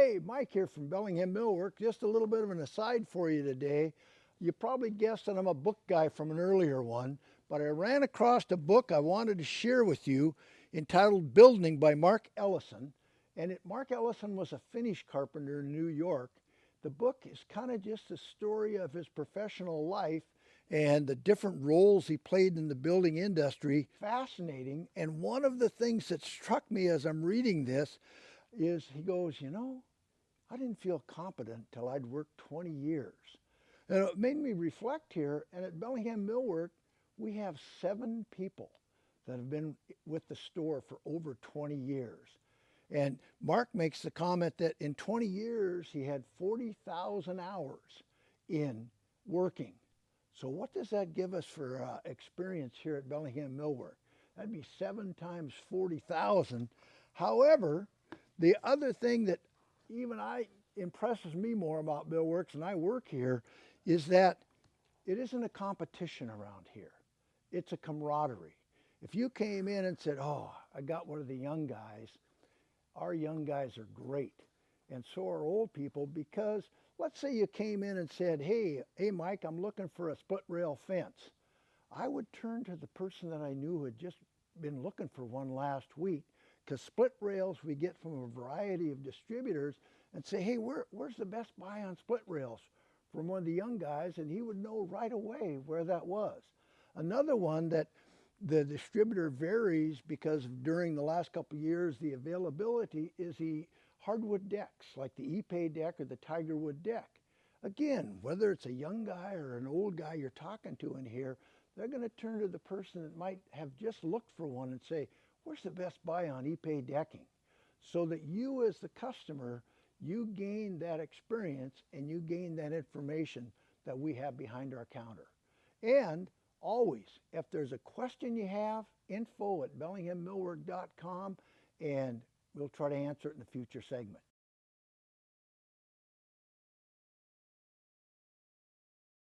Hey, Mike here from Bellingham Millwork. Just a little bit of an aside for you today. You probably guessed that I'm a book guy from an earlier one, but I ran across a book I wanted to share with you entitled Building by Mark Ellison. And Mark Ellison was a Finnish carpenter in New York. The book is kind of just a story of his professional life and the different roles he played in the building industry. Fascinating. And one of the things that struck me as I'm reading this is he goes, I didn't feel competent till I'd worked 20 years. And it made me reflect here, and at Bellingham Millwork, we have 7 people that have been with the store for over 20 years. And Mark makes the comment that in 20 years, he had 40,000 hours in working. So what does that give us for experience here at Bellingham Millwork? That'd be 7 times 40,000. However, the other thing that impresses me more about Millworks, and I work here, is that it isn't a competition around here. It's a camaraderie. If you came in and said, oh, I got one of the young guys, our young guys are great. And so are old people, because let's say you came in and said, hey Mike, I'm looking for a split rail fence. I would turn to the person that I knew who had just been looking for one last week, because split rails we get from a variety of distributors, and say, hey, where's the best buy on split rails from one of the young guys, and he would know right away where that was. Another one that the distributor varies because during the last couple of years the availability is the hardwood decks, like the Ipe deck or the Tigerwood deck. Again, whether it's a young guy or an old guy you're talking to in here, they're going to turn to the person that might have just looked for one and say, where's the best buy on Ipe decking? So that you as the customer, you gain that experience and you gain that information that we have behind our counter. And always, if there's a question you have, info@bellinghammillwork.com, and we'll try to answer it in a future segment.